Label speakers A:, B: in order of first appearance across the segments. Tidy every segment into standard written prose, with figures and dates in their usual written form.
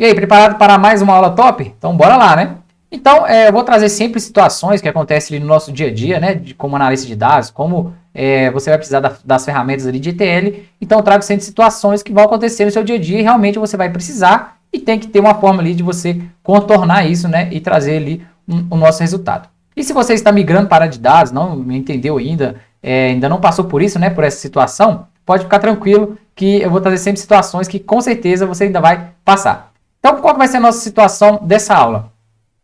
A: E aí, preparado para mais uma aula top? Então, bora lá, né? Então, eu vou trazer sempre situações que acontecem ali no nosso dia a dia, né? Como analista de dados, como você vai precisar das ferramentas ali de ETL. Então, eu trago sempre situações que vão acontecer no seu dia a dia e realmente você vai precisar e tem que ter uma forma ali de você contornar isso, né? E trazer ali o nosso resultado. E se você está migrando para a área de dados, não entendeu ainda, ainda não passou por isso, né? Por essa situação, pode ficar tranquilo que eu vou trazer sempre situações que com certeza você ainda vai passar. Então, qual que vai ser a nossa situação dessa aula?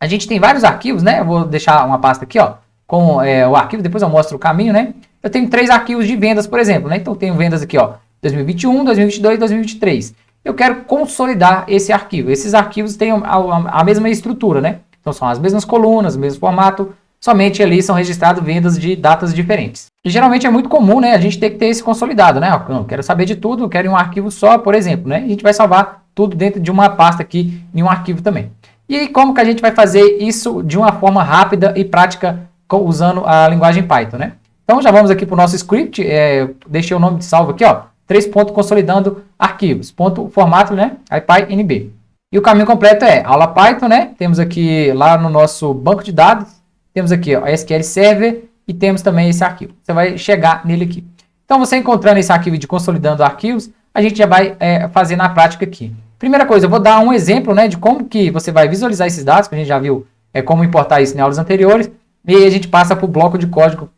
A: A gente tem vários arquivos, né? Eu vou deixar uma pasta aqui, ó, com o arquivo, depois eu mostro o caminho, né? Eu tenho 3 arquivos de vendas, por exemplo, né? Então, eu tenho vendas aqui, ó, 2021, 2022 e 2023. Eu quero consolidar esse arquivo. Esses arquivos têm a mesma estrutura, né? Então, são as mesmas colunas, o mesmo formato, somente ali são registradas vendas de datas diferentes. E geralmente é muito comum, né? A gente ter que ter esse consolidado, né? Eu quero saber de tudo, eu quero em um arquivo só, por exemplo, né? A gente vai salvar tudo dentro de uma pasta aqui, em um arquivo também. E aí, como que a gente vai fazer isso de uma forma rápida e prática usando a linguagem Python, né? Então, já vamos aqui para o nosso script, deixei o nome de salvo aqui, ó, 3 pontos consolidando arquivos, ponto formato, né, IPyNB. E o caminho completo é aula Python, né, temos aqui lá no nosso banco de dados, temos aqui, ó, SQL Server e temos também esse arquivo. Você vai chegar nele aqui. Então, você encontrando esse arquivo de consolidando arquivos, a gente já vai fazer na prática aqui. Primeira coisa, eu vou dar um exemplo, né, de como que você vai visualizar esses dados, que a gente já viu como importar isso em aulas anteriores, e aí a gente passa para o bloco de código,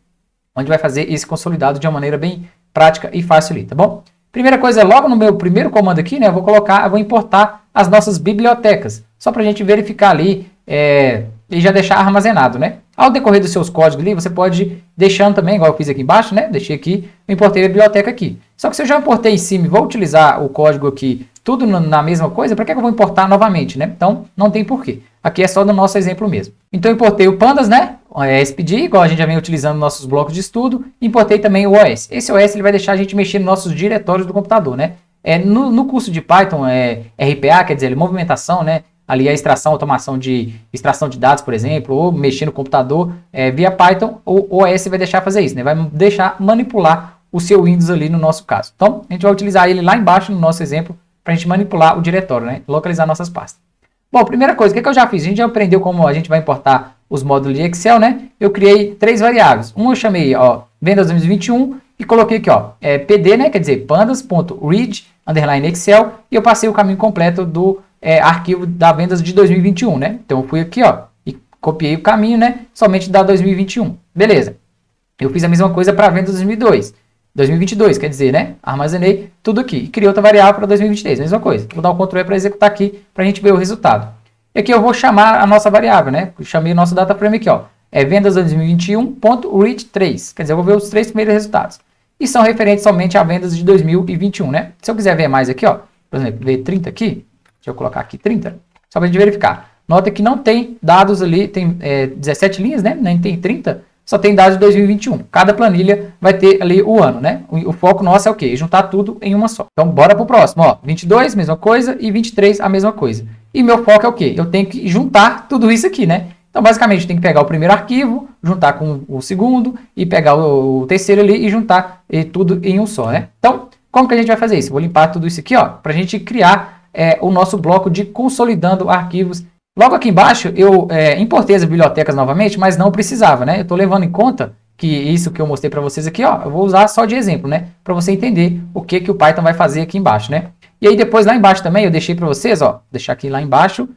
A: onde vai fazer esse consolidado de uma maneira bem prática e fácil ali, tá bom? Primeira coisa, logo no meu primeiro comando aqui, né, eu vou importar as nossas bibliotecas, só para a gente verificar ali e já deixar armazenado, né? Ao decorrer dos seus códigos ali, você pode ir deixando também, igual eu fiz aqui embaixo, né? Deixei aqui, eu importei a biblioteca aqui. Só que se eu já importei em cima e vou utilizar o código aqui, tudo na mesma coisa, para que eu vou importar novamente, né? Então, não tem porquê. Aqui é só no nosso exemplo mesmo. Então, eu importei o Pandas, né? SPD, igual a gente já vem utilizando nossos blocos de estudo. Importei também o OS. Esse OS ele vai deixar a gente mexer nos nossos diretórios do computador, né? No curso de Python, RPA, quer dizer, movimentação, né? Ali a extração, automação de extração de dados, por exemplo, ou mexer no computador via Python, o OS vai deixar fazer isso, né? Vai deixar manipular o seu Windows ali no nosso caso. Então, a gente vai utilizar ele lá embaixo no nosso exemplo para a gente manipular o diretório, né? Localizar nossas pastas. Bom, primeira coisa, o que eu já fiz? A gente já aprendeu como a gente vai importar os módulos de Excel, né? Eu criei 3 variáveis. Um eu chamei, ó, vendas 2021 e coloquei aqui, ó, PD, né? Quer dizer, pandas.read, _ Excel, e eu passei o caminho completo do arquivo da vendas de 2021, né? Então eu fui aqui, ó, e copiei o caminho, né? Somente da 2021. Beleza. Eu fiz a mesma coisa para a venda 2022, quer dizer, né? Armazenei tudo aqui e criei outra variável para 2023, mesma coisa. Vou dar um Ctrl E para executar aqui para a gente ver o resultado. E aqui eu vou chamar a nossa variável, né? Eu chamei o nosso data frame aqui, ó. Vendas 2021.read3, quer dizer, eu vou ver os 3 primeiros resultados. E são referentes somente a vendas de 2021, né? Se eu quiser ver mais aqui, ó, por exemplo, ver 30 aqui, deixa eu colocar aqui 30, só para a gente verificar. Nota que não tem dados ali, tem 17 linhas, né? Nem tem 30, só tem dados de 2021. Cada planilha vai ter ali o ano, né? O foco nosso é o quê? Juntar tudo em uma só. Então, bora pro próximo, ó. 22, mesma coisa, e 23, a mesma coisa. E meu foco é o quê? Eu tenho que juntar tudo isso aqui, né? Então, basicamente, tem que pegar o primeiro arquivo, juntar com o segundo, e pegar o terceiro ali e juntar tudo em um só, né? Então, como que a gente vai fazer isso? Vou limpar tudo isso aqui, ó, para a gente criar o nosso bloco de consolidando arquivos. Logo aqui embaixo, eu importei as bibliotecas novamente, mas não precisava, né? Eu estou levando em conta que isso que eu mostrei para vocês aqui, ó, eu vou usar só de exemplo, né? Para você entender o que o Python vai fazer aqui embaixo, né? E aí depois lá embaixo também eu deixei para vocês, ó, deixar aqui lá embaixo,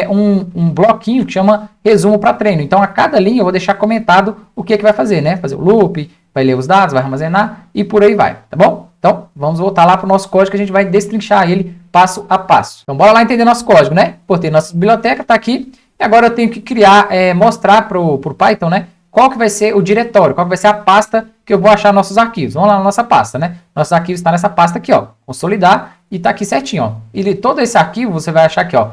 A: um bloquinho que chama resumo para treino. Então a cada linha eu vou deixar comentado o que vai fazer, né? Fazer o loop, vai ler os dados, vai armazenar e por aí vai, tá bom? Então vamos voltar lá para o nosso código que a gente vai destrinchar ele passo a passo. Então, bora lá entender nosso código, né? Importei nossa biblioteca, tá aqui. E agora eu tenho que criar, mostrar pro Python, né? Qual que vai ser o diretório, qual que vai ser a pasta que eu vou achar nossos arquivos. Vamos lá na nossa pasta, né? Nossos arquivos estão nessa pasta aqui, ó. Consolidar, e tá aqui certinho, ó. E todo esse arquivo você vai achar aqui, ó.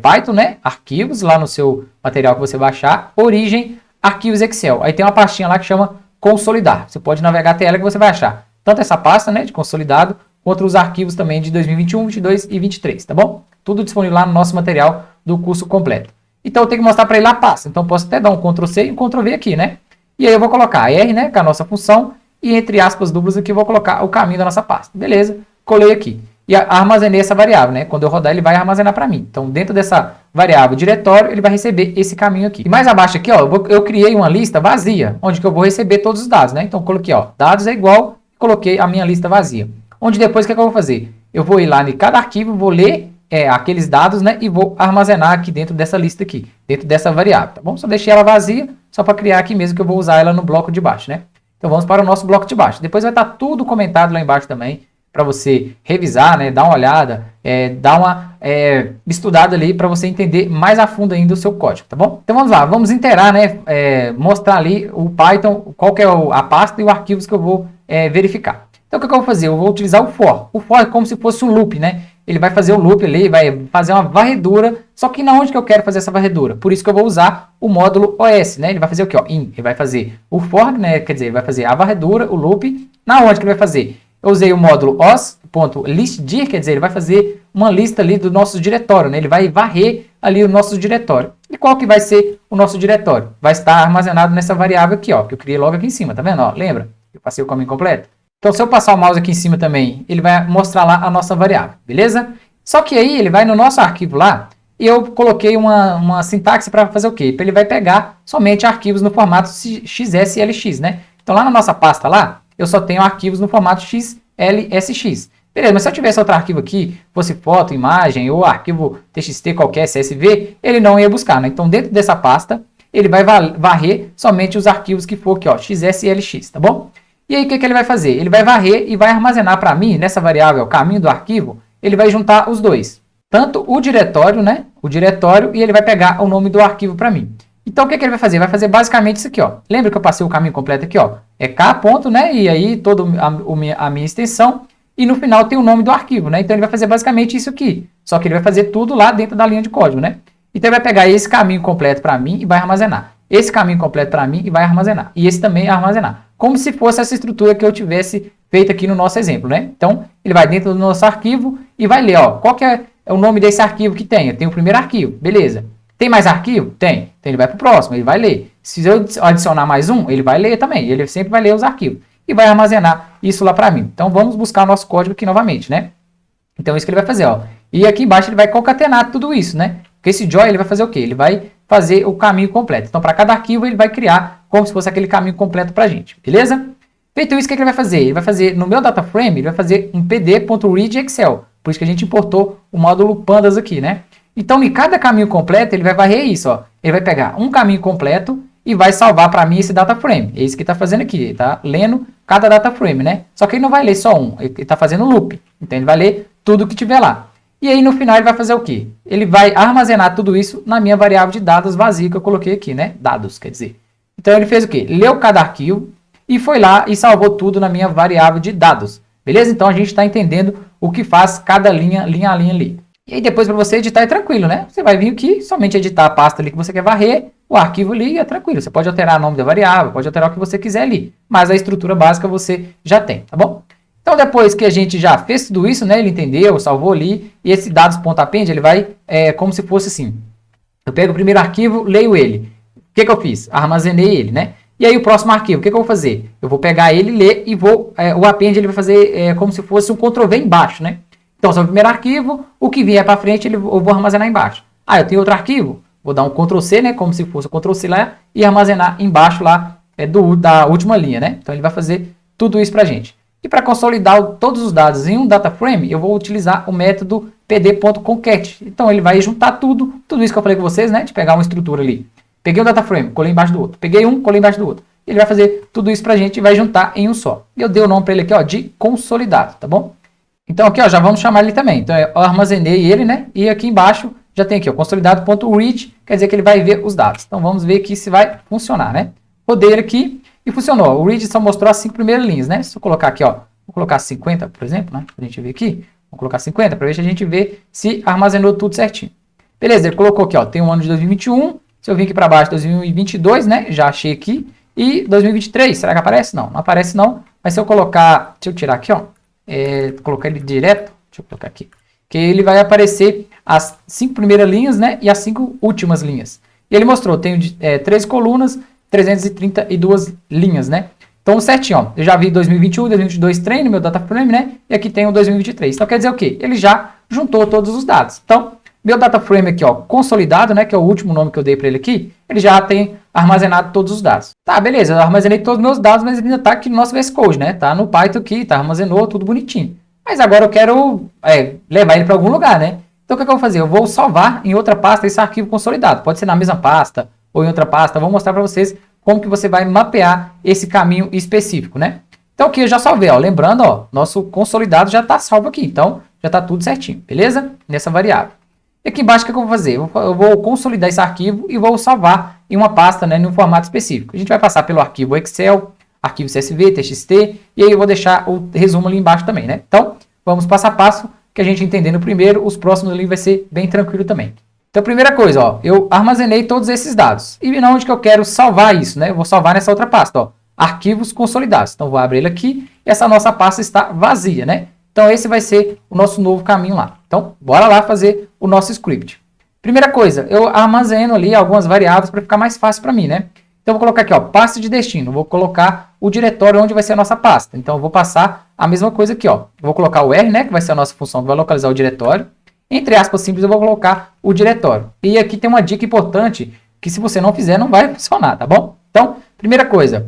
A: Python, né? Arquivos, lá no seu material que você vai achar. Origem, arquivos Excel. Aí tem uma pastinha lá que chama consolidar. Você pode navegar até ela que você vai achar. Tanto essa pasta, né? De consolidado, quanto os arquivos também de 2021, 22 e 23, tá bom? Tudo disponível lá no nosso material do curso completo. Então eu tenho que mostrar para ele a pasta. Então eu posso até dar um Ctrl C e um Ctrl V aqui, né? E aí eu vou colocar R, né, que é a nossa função, e entre aspas duplas aqui eu vou colocar o caminho da nossa pasta. Beleza? Colei aqui. e armazenei essa variável, né? Quando eu rodar, ele vai armazenar para mim. Então, dentro dessa variável diretório, ele vai receber esse caminho aqui. E mais abaixo aqui, ó, eu criei uma lista vazia, onde que eu vou receber todos os dados, né? Então, coloquei, ó, dados é igual, coloquei a minha lista vazia. Onde depois, o que é que eu vou fazer? Eu vou ir lá em cada arquivo, vou ler aqueles dados, né? E vou armazenar aqui dentro dessa lista aqui, dentro dessa variável, tá bom? Só deixei ela vazia, só para criar aqui mesmo, que eu vou usar ela no bloco de baixo, né? Então, vamos para o nosso bloco de baixo. Depois vai estar tudo comentado lá embaixo também, para você revisar, né, dar uma olhada, dar uma estudada ali para você entender mais a fundo ainda o seu código, tá bom? Então vamos lá, vamos interar, né, mostrar ali o Python, qual que é a pasta e os arquivos que eu vou verificar. Então o que eu vou fazer? Eu vou utilizar o for. O for é como se fosse um loop, né? Ele vai fazer o loop ali, vai fazer uma varredura, só que na onde que eu quero fazer essa varredura? Por isso que eu vou usar o módulo OS, né? Ele vai fazer o que? In. Ele vai fazer o for, né? Quer dizer, ele vai fazer a varredura, o loop. Na onde que ele vai fazer? Eu usei o módulo os.listdir, quer dizer, ele vai fazer uma lista ali do nosso diretório, né? Ele vai varrer ali o nosso diretório. E qual que vai ser o nosso diretório? Vai estar armazenado nessa variável aqui, ó, que eu criei logo aqui em cima, tá vendo? Ó, lembra? Eu passei o caminho completo. Então, se eu passar o mouse aqui em cima também, ele vai mostrar lá a nossa variável, beleza? Só que aí ele vai no nosso arquivo lá, e eu coloquei uma sintaxe para fazer o quê? Ele vai pegar somente arquivos no formato XSLX, né? Então, lá na nossa pasta lá, eu só tenho arquivos no formato XLSX. Beleza, mas se eu tivesse outro arquivo aqui, fosse foto, imagem ou arquivo TXT qualquer, CSV, ele não ia buscar, né? Então, dentro dessa pasta, ele vai varrer somente os arquivos que for aqui, ó, XSLX, tá bom? E aí, o que ele vai fazer? Ele vai varrer e vai armazenar para mim, nessa variável, caminho do arquivo, ele vai juntar os dois. Tanto o diretório, né? O diretório, e ele vai pegar o nome do arquivo para mim. Então, o que ele vai fazer? Vai fazer basicamente isso aqui, ó. Lembra que eu passei o caminho completo aqui, ó? É k ponto, né? E aí, toda a minha extensão. E no final tem o nome do arquivo, né? Então, ele vai fazer basicamente isso aqui. Só que ele vai fazer tudo lá dentro da linha de código, né? Então, ele vai pegar esse caminho completo para mim e vai armazenar. Esse caminho completo para mim e vai armazenar. E esse também armazenar. Como se fosse essa estrutura que eu tivesse feito aqui no nosso exemplo, né? Então, ele vai dentro do nosso arquivo e vai ler, ó, qual que é o nome desse arquivo que tem. Eu tenho o primeiro arquivo, beleza. Tem mais arquivo? Tem. Então, ele vai para o próximo, ele vai ler. Se eu adicionar mais um, ele vai ler também. Ele sempre vai ler os arquivos. E vai armazenar isso lá para mim. Então, vamos buscar o nosso código aqui novamente, né? Então, isso que ele vai fazer, ó. E aqui embaixo ele vai concatenar tudo isso, né? Porque esse join, ele vai fazer o quê? Ele vai fazer o caminho completo. Então, para cada arquivo, ele vai criar como se fosse aquele caminho completo para a gente, beleza? Feito isso, o que ele vai fazer? Ele vai fazer, no meu data frame, ele vai fazer um pd.read Excel. Por isso que a gente importou o módulo pandas aqui, né? Então, em cada caminho completo, ele vai varrer isso, ó. Ele vai pegar um caminho completo e vai salvar para mim esse data frame. É isso que ele está fazendo aqui. Ele está lendo cada data frame, né? Só que ele não vai ler só um. Ele está fazendo loop. Então, ele vai ler tudo que tiver lá. E aí, no final, ele vai fazer o quê? Ele vai armazenar tudo isso na minha variável de dados vazia que eu coloquei aqui, né? Dados, quer dizer. Então, ele fez o quê? Leu cada arquivo e foi lá e salvou tudo na minha variável de dados. Beleza? Então, a gente está entendendo o que faz cada linha a linha ali. E aí, depois, para você editar, é tranquilo, né? Você vai vir aqui, somente editar a pasta ali que você quer varrer, o arquivo ali, é tranquilo. Você pode alterar o nome da variável, pode alterar o que você quiser ali. Mas a estrutura básica você já tem, tá bom? Então, depois que a gente já fez tudo isso, né, ele entendeu, salvou ali, e esse dados.append, ele vai, como se fosse assim. Eu pego o primeiro arquivo, leio ele. O que eu fiz? Armazenei ele, né? E aí, o próximo arquivo, o que eu vou fazer? Eu vou pegar ele, ler, e vou, o append, ele vai fazer como se fosse um Ctrl+V embaixo, né? Então, se é o primeiro arquivo, o que vier para frente, eu vou armazenar embaixo. Ah, eu tenho outro arquivo, vou dar um Ctrl+C, né, como se fosse o Ctrl+C lá, e armazenar embaixo lá, da última linha, né? Então, ele vai fazer tudo isso para a gente. E para consolidar todos os dados em um data frame, eu vou utilizar o método pd.concat. Então, ele vai juntar tudo isso que eu falei com vocês, né? De pegar uma estrutura ali. Peguei um data frame, colei embaixo do outro. Peguei um, colei embaixo do outro. Ele vai fazer tudo isso para a gente e vai juntar em um só. E eu dei o nome para ele aqui, ó, de consolidado, tá bom? Então, aqui, ó, já vamos chamar ele também. Então, eu armazenei ele, né? E aqui embaixo já tem aqui, ó, consolidado.read, quer dizer que ele vai ver os dados. Então, vamos ver aqui se vai funcionar, né? Rodei ele aqui. E funcionou. O read só mostrou as 5 primeiras linhas, né? Se eu colocar aqui, ó, vou colocar 50, por exemplo, né? Pra gente ver aqui. Vou colocar 50 para ver se a gente vê se armazenou tudo certinho. Beleza, ele colocou aqui, ó, tem um ano de 2021. Se eu vir aqui para baixo, 2022, né? Já achei aqui. E 2023, será que aparece? Não, não aparece não. Mas se eu colocar, deixa eu tirar aqui, ó. Colocar ele direto, deixa eu colocar aqui. Que ele vai aparecer as 5 primeiras linhas, né? E as 5 últimas linhas. E ele mostrou, tenho 13 colunas, 332 linhas, né? Então, certinho, ó, eu já vi 2021, 2022 treino, meu data frame, né? E aqui tem o 2023. Então, quer dizer o quê? Ele já juntou todos os dados. Então, meu data frame aqui, ó, consolidado, né? Que é o último nome que eu dei para ele aqui. Ele já tem armazenado todos os dados. Tá, beleza, eu armazenei todos os meus dados, mas ele ainda tá aqui no nosso VS Code, né? Tá no Python aqui, tá, armazenou, tudo bonitinho. Mas agora eu quero levar ele para algum lugar, né? Então, o que eu vou fazer? Eu vou salvar em outra pasta esse arquivo consolidado. Pode ser na mesma pasta ou em outra pasta. Eu vou mostrar para vocês como que você vai mapear esse caminho específico, né? Então, aqui eu já salvei, ó. Lembrando, ó, nosso consolidado já está salvo aqui. Então, já está tudo certinho, beleza? Nessa variável. E aqui embaixo, o que eu vou fazer? Eu vou consolidar esse arquivo e vou salvar em uma pasta, né, em um formato específico. A gente vai passar pelo arquivo Excel, arquivo CSV, TXT, e aí eu vou deixar o resumo ali embaixo também, né? Então, vamos passo a passo, que a gente entendendo primeiro, os próximos ali vai ser bem tranquilo também. Então, primeira coisa, ó, eu armazenei todos esses dados. E onde que eu quero salvar isso, né? Eu vou salvar nessa outra pasta, ó, arquivos consolidados. Então, vou abrir ele aqui e essa nossa pasta está vazia, né? Então, esse vai ser o nosso novo caminho lá. Então, bora lá fazer o nosso script. Primeira coisa, eu armazeno ali algumas variáveis para ficar mais fácil para mim, né? Então, eu vou colocar aqui, ó, pasta de destino. Vou colocar o diretório onde vai ser a nossa pasta. Então, eu vou passar a mesma coisa aqui, ó. Vou colocar o R, né, que vai ser a nossa função que vai localizar o diretório. Entre aspas simples, eu vou colocar o diretório. E aqui tem uma dica importante, que se você não fizer, não vai funcionar, tá bom? Então, primeira coisa,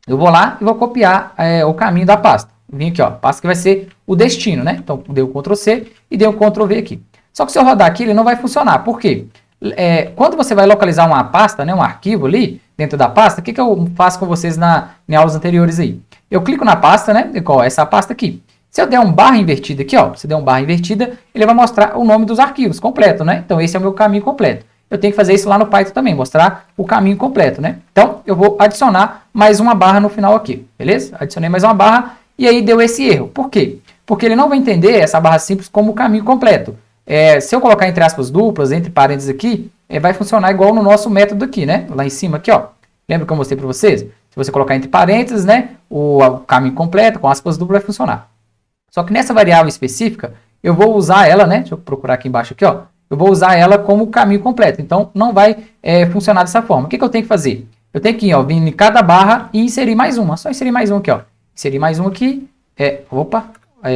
A: eu vou lá e vou copiar o caminho da pasta. Vim aqui, ó, pasta que vai ser o destino, né? Então, dei o Ctrl C e dei o Ctrl V aqui. Só que se eu rodar aqui, ele não vai funcionar. Por quê? Quando você vai localizar uma pasta, né, um arquivo ali, dentro da pasta, o que eu faço com vocês em aulas anteriores aí? Eu clico na pasta, né, igual essa pasta aqui. Se eu der um barra invertida aqui, ó, se der um barra invertida, ele vai mostrar o nome dos arquivos completo, né? Então, esse é o meu caminho completo. Eu tenho que fazer isso lá no Python também, mostrar o caminho completo, né? Então, eu vou adicionar mais uma barra no final aqui, beleza? Adicionei mais uma barra e aí deu esse erro. Por quê? Porque ele não vai entender essa barra simples como o caminho completo. Se eu colocar entre aspas duplas, entre parênteses aqui, vai funcionar igual no nosso método aqui, né? Lá em cima aqui, ó. Lembra que eu mostrei para vocês? Se você colocar entre parênteses, né? O caminho completo com aspas duplas vai funcionar. Só que nessa variável específica, eu vou usar ela, né? Deixa eu procurar aqui embaixo aqui, ó. Eu vou usar ela como caminho completo. Então, não vai funcionar dessa forma. O que eu tenho que fazer? Eu tenho que vir em cada barra e inserir mais uma. Só inserir mais um aqui, ó. Inserir mais um aqui.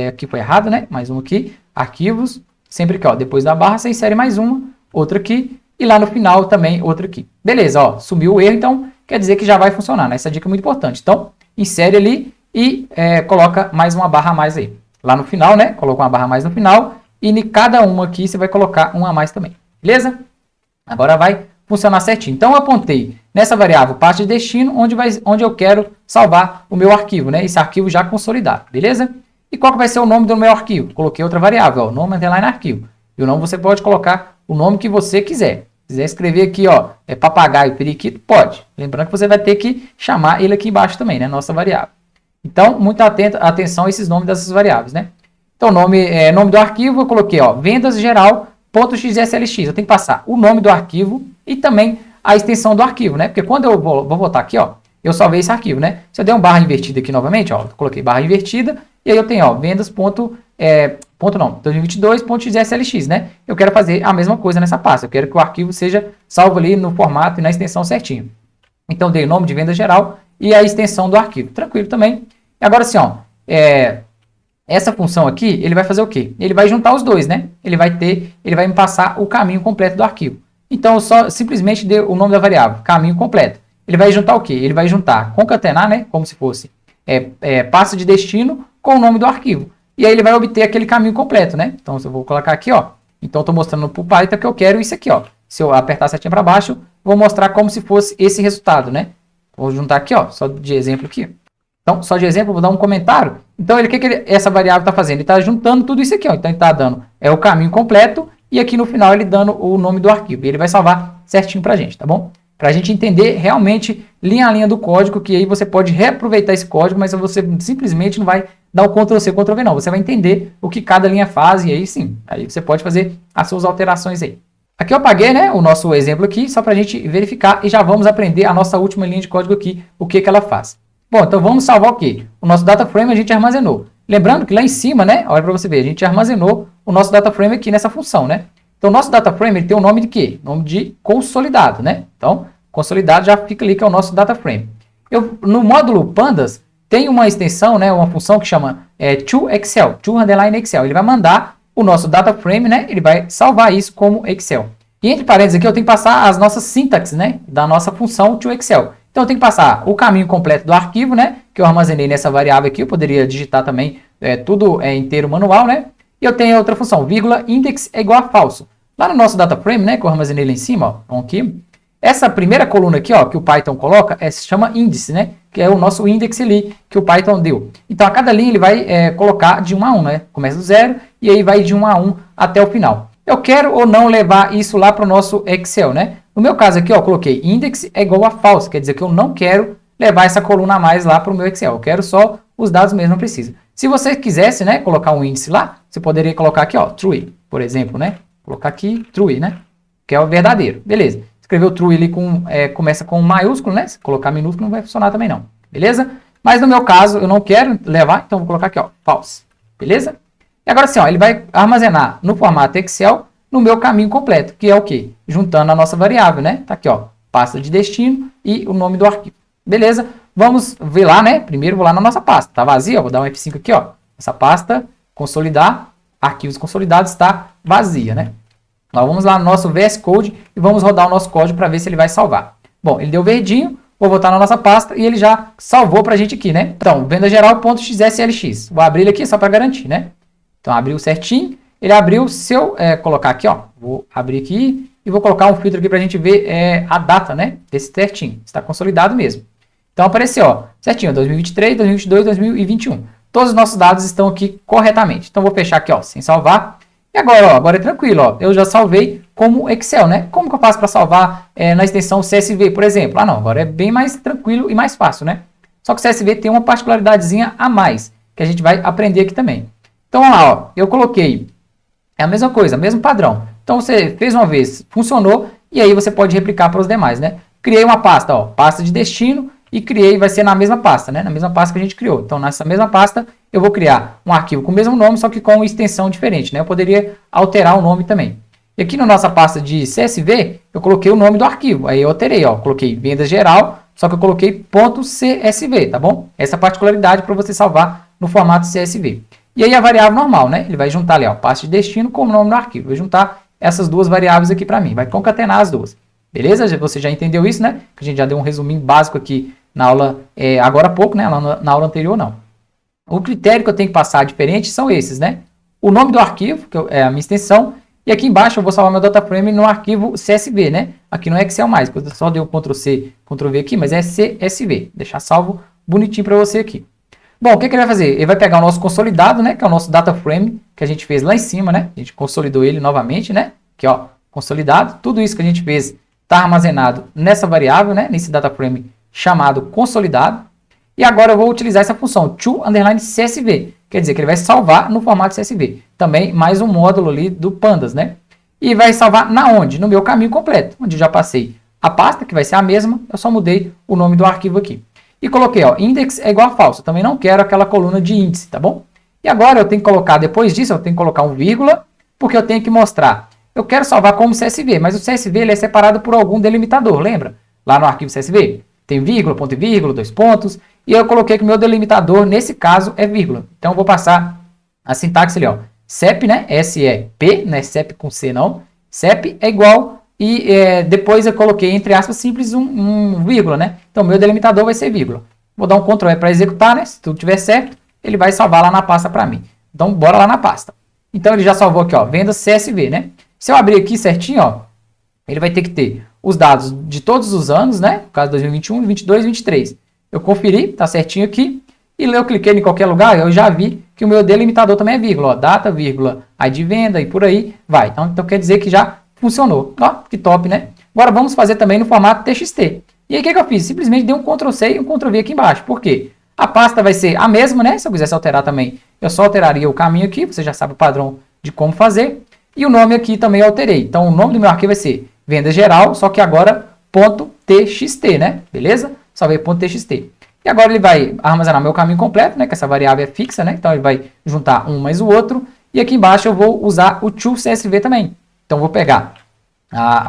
A: Aqui foi errado, né? Mais um aqui. Arquivos. Sempre aqui, ó. Depois da barra, você insere mais uma. Outra aqui. E lá no final também, outra aqui. Beleza, ó. Sumiu o erro, então quer dizer que já vai funcionar, né? Essa dica é muito importante. Então, insere ali e coloca mais uma barra a mais aí. Lá no final, né? Coloca uma barra a mais no final. E em cada uma aqui você vai colocar uma a mais também. Beleza? Agora vai funcionar certinho. Então eu apontei nessa variável parte de destino, onde eu quero salvar o meu arquivo, né? Esse arquivo já consolidado. Beleza? E qual que vai ser o nome do meu arquivo? Coloquei outra variável, ó, nome underline arquivo. E o nome você pode colocar o nome que você quiser. Se quiser escrever aqui, ó, papagaio, periquito, pode. Lembrando que você vai ter que chamar ele aqui embaixo também, né? Nossa variável. Então, muita atenção a esses nomes dessas variáveis, né? Então, nome do arquivo, eu coloquei, ó, vendasgeral.xslx. Eu tenho que passar o nome do arquivo e também a extensão do arquivo, né? Porque quando eu vou voltar aqui, ó, eu salvei esse arquivo, né? Se eu der um barra invertida aqui novamente, ó, eu coloquei barra invertida e aí eu tenho, ó, vendas.2022.xslx, né? Eu quero fazer a mesma coisa nessa pasta. Eu quero que o arquivo seja salvo ali no formato e na extensão certinho. Então, dei o nome de venda geral e a extensão do arquivo. Tranquilo também. E agora, assim, ó, essa função aqui, ele vai fazer o quê? Ele vai juntar os dois, né? Ele vai me passar o caminho completo do arquivo. Então, eu só simplesmente dei o nome da variável, caminho completo. Ele vai juntar o quê? Ele vai juntar, concatenar, né? Como se fosse pasta de destino com o nome do arquivo. E aí ele vai obter aquele caminho completo, né? Então, eu vou colocar aqui, ó. Então, eu estou mostrando para o Python que eu quero isso aqui, ó. Se eu apertar a setinha para baixo, vou mostrar como se fosse esse resultado, né? Vou juntar aqui, ó, só de exemplo aqui. Então, só de exemplo, vou dar um comentário. Então, o que essa variável está fazendo? Ele está juntando tudo isso aqui, ó. Então, ele está dando o caminho completo e aqui no final ele dando o nome do arquivo. E ele vai salvar certinho para a gente, tá bom? Para a gente entender realmente linha a linha do código, que aí você pode reaproveitar esse código, mas você simplesmente não vai dar o Ctrl+C, Ctrl+V, não. Você vai entender o que cada linha faz e aí sim, aí você pode fazer as suas alterações aí. Aqui eu apaguei, né, o nosso exemplo aqui, só para a gente verificar e já vamos aprender a nossa última linha de código aqui, o que ela faz. Bom, então vamos salvar o quê? O nosso data frame a gente armazenou. Lembrando que lá em cima, né, olha para você ver, a gente armazenou o nosso data frame aqui nessa função, né? Então o nosso data frame ele tem o nome de quê? Nome de consolidado, né? Então, consolidado já fica ali que é o nosso data frame. No módulo Pandas, tem uma extensão, né, uma função que chama to Excel, to underline Excel. Ele vai mandar o nosso data frame, né, ele vai salvar isso como Excel. E entre parênteses aqui eu tenho que passar as nossas sintaxes, né, da nossa função to Excel. Então eu tenho que passar o caminho completo do arquivo, né, que eu armazenei nessa variável aqui. Eu poderia digitar também tudo inteiro manual, né. E eu tenho outra função, vírgula, index é igual a falso. Lá no nosso data frame, né, que eu armazenei lá em cima, ó, aqui, essa primeira coluna aqui, ó, que o Python coloca, se chama índice, né, que é o nosso index ali que o Python deu. Então a cada linha ele vai colocar de 1 a 1, né, começa do 0 e aí vai de 1 a 1 até o final. Eu quero ou não levar isso lá para o nosso Excel, né? No meu caso aqui, ó, eu coloquei index é igual a falso, quer dizer que eu não quero levar essa coluna a mais lá para o meu Excel. Eu quero só os dados mesmo, não precisa. Se você quisesse, né, colocar um índice lá, você poderia colocar aqui, ó, true, por exemplo, né? Colocar aqui true, né? Que é o verdadeiro. Beleza. Escrever o true ali começa com um maiúsculo, né? Se colocar minúsculo não vai funcionar também não. Beleza? Mas no meu caso eu não quero levar, então vou colocar aqui, ó, false. Beleza? E agora sim, ó, ele vai armazenar no formato Excel no meu caminho completo, que é o quê? Juntando a nossa variável, né? Tá aqui, ó, pasta de destino e o nome do arquivo. Beleza? Vamos ver lá, né? Primeiro vou lá na nossa pasta. Tá vazia, ó, vou dar um F5 aqui, ó. Essa pasta, consolidar, arquivos consolidados, está vazia, né? Então vamos lá no nosso VS Code e vamos rodar o nosso código para ver se ele vai salvar. Bom, ele deu verdinho, vou voltar na nossa pasta e ele já salvou para a gente aqui, né? Então, venda geral.xslx. Vou abrir ele aqui só para garantir, né? Então, abriu certinho. Ele abriu, se eu colocar aqui, ó, vou abrir aqui e vou colocar um filtro aqui para a gente ver a data, né? Desse certinho. Está consolidado mesmo. Então, apareceu, ó, certinho, 2023, 2022, 2021. Todos os nossos dados estão aqui corretamente. Então, vou fechar aqui, ó, sem salvar. E agora, ó, agora é tranquilo, ó, eu já salvei como Excel, né? Como que eu faço para salvar na extensão CSV, por exemplo? Ah, não, agora é bem mais tranquilo e mais fácil, né? Só que o CSV tem uma particularidadezinha a mais, que a gente vai aprender aqui também. Então, vamos lá, ó, eu coloquei a mesma coisa, mesmo padrão. Então, você fez uma vez, funcionou, e aí você pode replicar para os demais, né? Criei uma pasta, ó, pasta de destino, e criei, vai ser na mesma pasta, né? Na mesma pasta que a gente criou. Então, nessa mesma pasta, eu vou criar um arquivo com o mesmo nome, só que com extensão diferente, né? Eu poderia alterar o nome também. E aqui na nossa pasta de CSV, eu coloquei o nome do arquivo. Aí eu alterei, ó, coloquei vendas geral, só que eu coloquei .csv, tá bom? Essa particularidade para você salvar no formato CSV. E aí a variável normal, né? Ele vai juntar ali, ó, pasta de destino com o nome do arquivo. Vai juntar essas duas variáveis aqui para mim. Vai concatenar as duas. Beleza? Você já entendeu isso, né? Que a gente já deu um resuminho básico aqui na aula agora há pouco, né? Na aula anterior, não. O critério que eu tenho que passar diferente são esses, né? O nome do arquivo, que é a minha extensão, e aqui embaixo eu vou salvar meu data frame no arquivo CSV, né? Aqui não é Excel mais, porque eu só dei um Ctrl+C, Ctrl+V aqui, mas é CSV. Deixar salvo bonitinho para você aqui. Bom, o que ele vai fazer? Ele vai pegar o nosso consolidado, né? Que é o nosso data frame, que a gente fez lá em cima, né? A gente consolidou ele novamente, né? Aqui, ó, consolidado. Tudo isso que a gente fez está armazenado nessa variável, né? Nesse data frame chamado consolidado. E agora eu vou utilizar essa função to_CSV, quer dizer que ele vai salvar no formato CSV. Também mais um módulo ali do Pandas, né? E vai salvar na onde? No meu caminho completo, onde eu já passei a pasta, que vai ser a mesma, eu só mudei o nome do arquivo aqui. E coloquei, ó, index é igual a falso. Eu também não quero aquela coluna de índice, tá bom? E agora eu tenho que colocar, depois disso, eu tenho que colocar um vírgula, porque eu tenho que mostrar. Eu quero salvar como CSV, mas o CSV ele é separado por algum delimitador, lembra? Lá no arquivo CSV tem vírgula, ponto e vírgula, dois pontos, e eu coloquei que o meu delimitador, nesse caso, é vírgula. Então eu vou passar a sintaxe ali, ó, CEP, né, S-E-P, não é CEP com C não, CEP é igual, e depois eu coloquei, entre aspas, simples um vírgula, né, então o meu delimitador vai ser vírgula. Vou dar um Ctrl E para executar, né, se tudo estiver certo, ele vai salvar lá na pasta para mim. Então bora lá na pasta. Então ele já salvou aqui, ó, vendas CSV, né. Se eu abrir aqui certinho, ó, ele vai ter que ter os dados de todos os anos, né? No caso 2021, 2022, 2023. Eu conferi, tá certinho aqui. E eu cliquei em qualquer lugar, eu já vi que o meu delimitador também é vírgula. Ó, data, vírgula, ID de venda e por aí vai. Então quer dizer que já funcionou. Ó, que top, né? Agora vamos fazer também no formato TXT. E aí o que eu fiz? Simplesmente dei um Ctrl+C e um Ctrl+V aqui embaixo. Por quê? A pasta vai ser a mesma, né? Se eu quisesse alterar também, eu só alteraria o caminho aqui. Você já sabe o padrão de como fazer. E o nome aqui também eu alterei. Então o nome do meu arquivo vai ser venda geral, só que agora .txt, né? Beleza? Salvei .txt. E agora ele vai armazenar meu caminho completo, né? Que essa variável é fixa, né? Então ele vai juntar um mais o outro. E aqui embaixo eu vou usar o toCSV também. Então eu vou pegar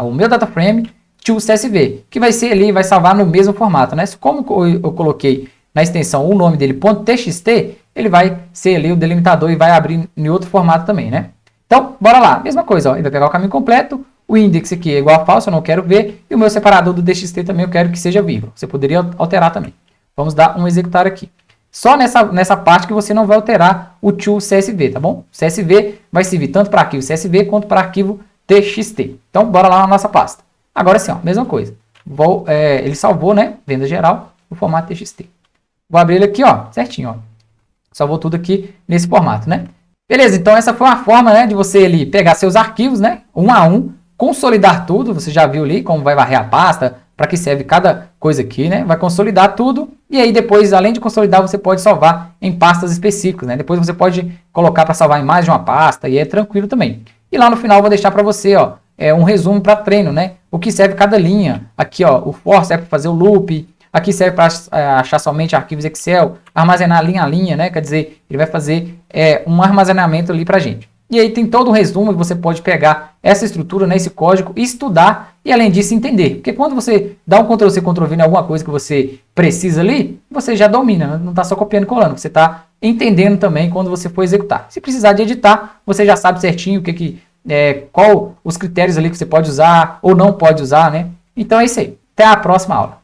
A: o meu data frame, to CSV, que vai ser ali, vai salvar no mesmo formato, né? Como eu coloquei na extensão o nome dele .txt, ele vai ser ali o delimitador e vai abrir em outro formato também, né? Então, bora lá. Mesma coisa, ó, ele vai pegar o caminho completo, o index aqui é igual a falso, eu não quero ver, e o meu separador do DXT também eu quero que seja vírgula. Você poderia alterar também. Vamos dar um executar aqui. Só nessa parte que você não vai alterar o to CSV, tá bom? CSV vai servir tanto para arquivo CSV quanto para arquivo TXT. Então, bora lá na nossa pasta. Agora sim, ó, mesma coisa. Ele salvou, né? Venda geral, no formato TXT. Vou abrir ele aqui, ó, certinho, ó. Salvou tudo aqui nesse formato, né? Beleza, então essa foi uma forma, né, de você ali pegar seus arquivos, né, um a um, consolidar tudo. Você já viu ali como vai varrer a pasta, para que serve cada coisa aqui, né? Vai consolidar tudo e aí depois, além de consolidar, você pode salvar em pastas específicas, né? Depois você pode colocar para salvar em mais de uma pasta e é tranquilo também. E lá no final eu vou deixar para você, ó, um resumo para treino, né? O que serve cada linha. Aqui, ó, o for serve para fazer o loop. Aqui serve para achar somente arquivos Excel, armazenar linha a linha, né? Quer dizer, ele vai fazer um armazenamento ali para a gente. E aí tem todo um resumo que você pode pegar essa estrutura, né, esse código, estudar e além disso entender. Porque quando você dá um Ctrl+C, Ctrl+V em alguma coisa que você precisa ali, você já domina, né? Não está só copiando e colando, você está entendendo também quando você for executar. Se precisar de editar, você já sabe certinho qual os critérios ali que você pode usar ou não pode usar, né? Então é isso aí. Até a próxima aula.